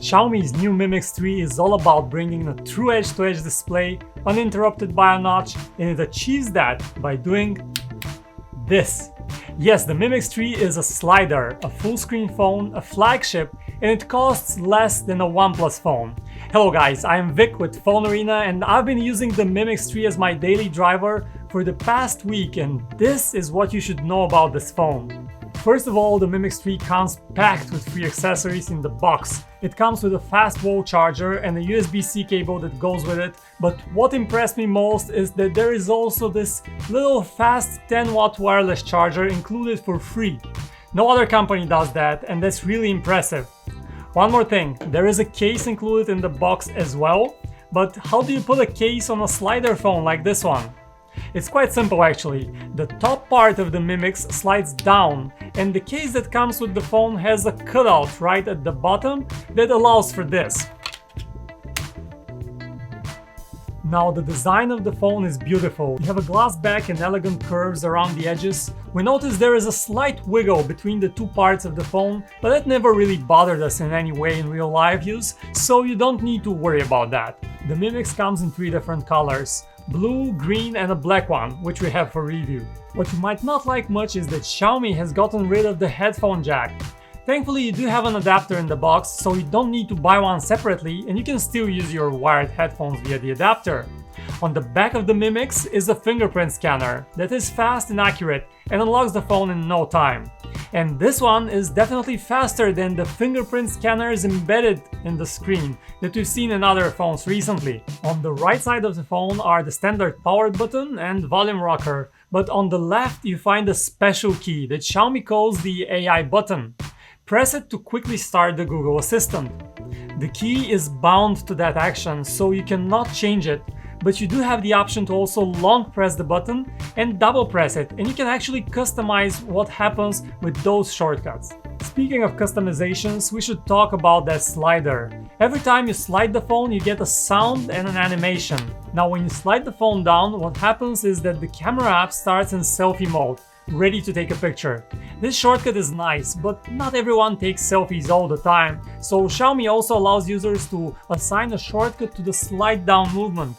Xiaomi's new Mi Mix 3 is all about bringing a true edge-to-edge display uninterrupted by a notch, and it achieves that by doing this. Yes, the Mi Mix 3 is a slider, a full-screen phone, a flagship, and it costs less than a OnePlus phone. Hello guys, I am Vic with PhoneArena, and I've been using the Mi Mix 3 as my daily driver for the past week, and this is what you should know about this phone. First of all, the Mi Mix 3 comes packed with free accessories in the box. It comes with a fast wall charger and a USB-C cable that goes with it, but what impressed me most is that there is also this little fast 10-watt wireless charger included for free. No other company does that, and that's really impressive. One more thing, there is a case included in the box as well, but how do you put a case on a slider phone like this one? It's quite simple actually. The top part of the Mi Mix slides down, and the case that comes with the phone has a cutout right at the bottom that allows for this. Now the design of the phone is beautiful. You have a glass back and elegant curves around the edges. We notice there is a slight wiggle between the two parts of the phone, but that never really bothered us in any way in real life use, so you don't need to worry about that. The Mi Mix comes in 3 different colors: blue, green, and a black one, which we have for review. What you might not like much is that Xiaomi has gotten rid of the headphone jack. Thankfully, you do have an adapter in the box, so you don't need to buy one separately, and you can still use your wired headphones via the adapter. On the back of the Mi Mix is a fingerprint scanner that is fast and accurate and unlocks the phone in no time. And this one is definitely faster than the fingerprint scanners embedded in the screen that we've seen in other phones recently. On the right side of the phone are the standard power button and volume rocker, but on the left you find a special key that Xiaomi calls the AI button. Press it to quickly start the Google Assistant. The key is bound to that action, so you cannot change it, but you do have the option to also long press the button and double press it, and you can actually customize what happens with those shortcuts. Speaking of customizations, we should talk about that slider. Every time you slide the phone, you get a sound and an animation. Now when you slide the phone down, what happens is that the camera app starts in selfie mode, ready to take a picture. This shortcut is nice, but not everyone takes selfies all the time, so Xiaomi also allows users to assign a shortcut to the slide down movement.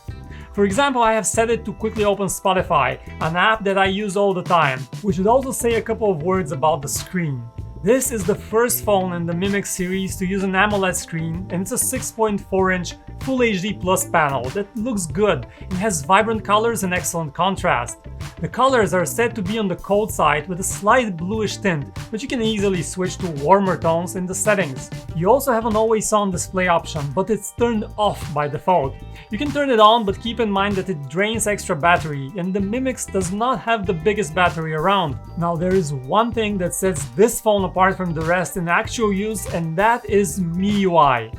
For example, I have set it to quickly open Spotify, an app that I use all the time. We should also say a couple of words about the screen. This is the first phone in the Mi Mix series to use an AMOLED screen, and it's a 6.4-inch Full HD Plus panel that looks good and has vibrant colors and excellent contrast. The colors are said to be on the cold side with a slight bluish tint, but you can easily switch to warmer tones in the settings. You also have an always-on display option, but it's turned off by default. You can turn it on, but keep in mind that it drains extra battery, and the Mi Mix does not have the biggest battery around. Now there is one thing that sets this phone apart from the rest in actual use, and that is MIUI.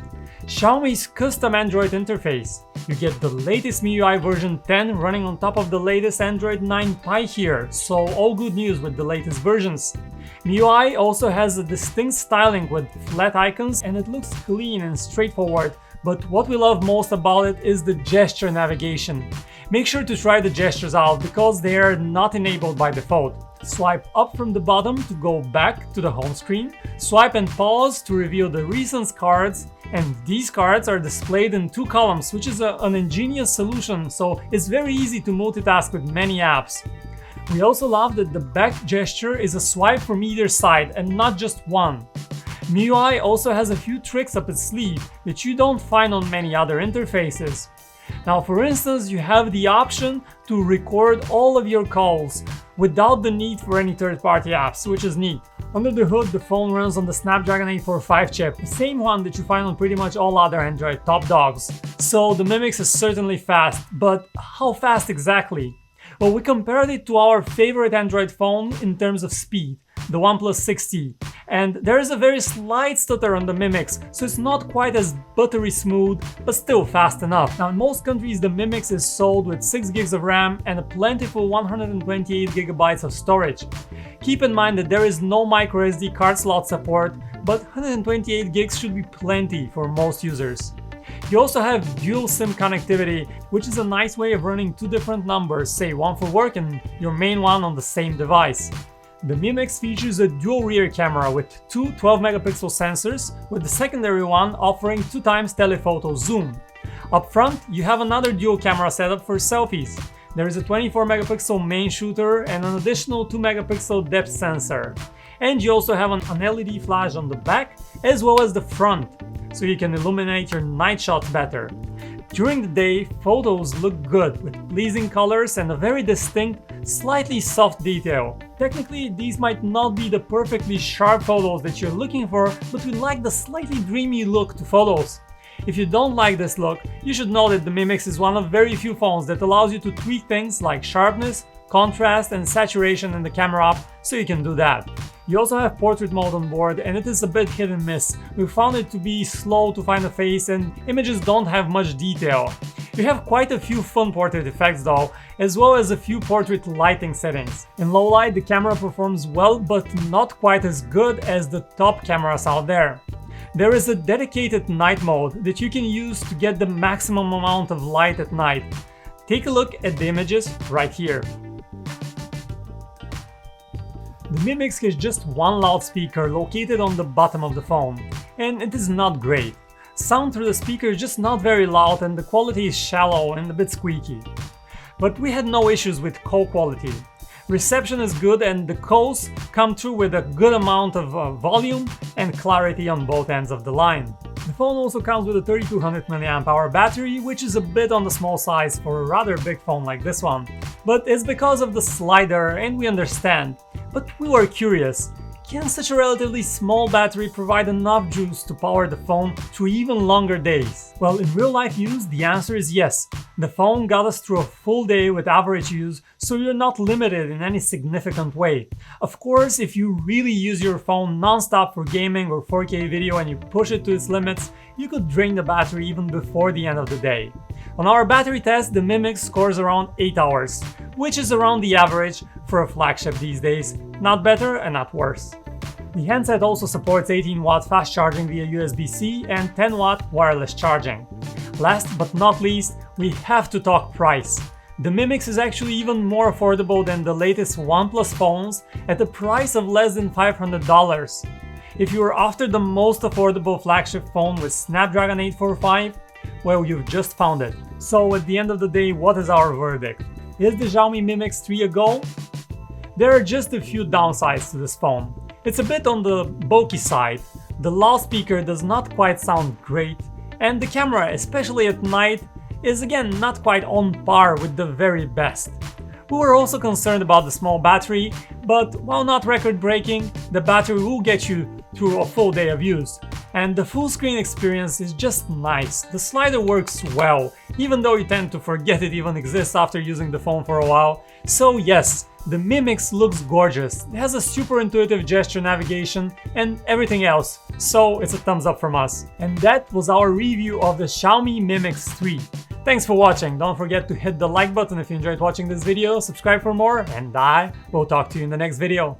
Xiaomi's custom Android interface. You get the latest MIUI version 10 running on top of the latest Android 9 Pie here, so all good news with the latest versions. MIUI also has a distinct styling with flat icons, and it looks clean and straightforward, but what we love most about it is the gesture navigation. Make sure to try the gestures out because they are not enabled by default. Swipe up from the bottom to go back to the home screen, swipe and pause to reveal the recent cards, and these cards are displayed in 2 columns, which is an ingenious solution, so it's very easy to multitask with many apps. We also love that the back gesture is a swipe from either side and not just one. MIUI also has a few tricks up its sleeve that you don't find on many other interfaces. Now, for instance, you have the option to record all of your calls without the need for any third-party apps, which is neat. Under the hood, the phone runs on the Snapdragon 845 chip, the same one that you find on pretty much all other Android top dogs. So the Mi Mix is certainly fast, but how fast exactly? Well, we compared it to our favorite Android phone in terms of speed, the OnePlus 6T, and there is a very slight stutter on the Mi Mix, so it's not quite as buttery smooth, but still fast enough. Now in most countries the Mi Mix is sold with 6 gigs of RAM and a plentiful 128 gigabytes of storage. Keep in mind that there is no microSD card slot support, but 128 gigs should be plenty for most users. You also have dual SIM connectivity, which is a nice way of running 2 different numbers, say one for work and your main one on the same device. The Mi Mix features a dual rear camera with two 12-megapixel sensors, with the secondary one offering 2x telephoto zoom. Up front, you have another dual camera setup for selfies. There is a 24-megapixel main shooter and an additional 2-megapixel depth sensor. And you also have an LED flash on the back as well as the front, so you can illuminate your night shots better. During the day, photos look good with pleasing colors and a very distinct, slightly soft detail. Technically, these might not be the perfectly sharp photos that you're looking for, but we like the slightly dreamy look to photos. If you don't like this look, you should know that the Mi Mix is one of very few phones that allows you to tweak things like sharpness, contrast and saturation in the camera app, so you can do that. You also have portrait mode on board, and it is a bit hit and miss. We found it to be slow to find a face and images don't have much detail. You have quite a few fun portrait effects though, as well as a few portrait lighting settings. In low light, the camera performs well, but not quite as good as the top cameras out there. There is a dedicated night mode that you can use to get the maximum amount of light at night. Take a look at the images right here. The Mi Mix has just one loudspeaker located on the bottom of the phone, and it is not great. Sound through the speaker is just not very loud and the quality is shallow and a bit squeaky. But we had no issues with call quality. Reception is good and the calls come through with a good amount of volume and clarity on both ends of the line. The phone also comes with a 3200 mAh battery, which is a bit on the small size for a rather big phone like this one. But it's because of the slider, and we understand. But we were curious, can such a relatively small battery provide enough juice to power the phone through even longer days? Well, in real life use, the answer is yes. The phone got us through a full day with average use, so you're not limited in any significant way. Of course, if you really use your phone non-stop for gaming or 4K video and you push it to its limits, you could drain the battery even before the end of the day. On our battery test, the Mi Mix scores around 8 hours, which is around the average for a flagship these days, not better and not worse. The handset also supports 18-watt fast charging via USB-C and 10-watt wireless charging. Last but not least, we have to talk price. The Mi Mix is actually even more affordable than the latest OnePlus phones at the price of less than $500. If you are after the most affordable flagship phone with Snapdragon 845, well, you've just found it. So at the end of the day, what is our verdict? Is the Xiaomi Mi Mix 3 a go? There are just a few downsides to this phone. It's a bit on the bulky side, the loudspeaker does not quite sound great, and the camera, especially at night, is again not quite on par with the very best. We were also concerned about the small battery, but while not record-breaking, the battery will get you through a full day of use. And the full screen experience is just nice. The slider works well, even though you tend to forget it even exists after using the phone for a while. So yes, the Mi Mix looks gorgeous, it has a super intuitive gesture navigation and everything else, so it's a thumbs up from us. And that was our review of the Xiaomi Mi Mix 3. Thanks for watching, don't forget to hit the like button if you enjoyed watching this video, subscribe for more, and I will talk to you in the next video.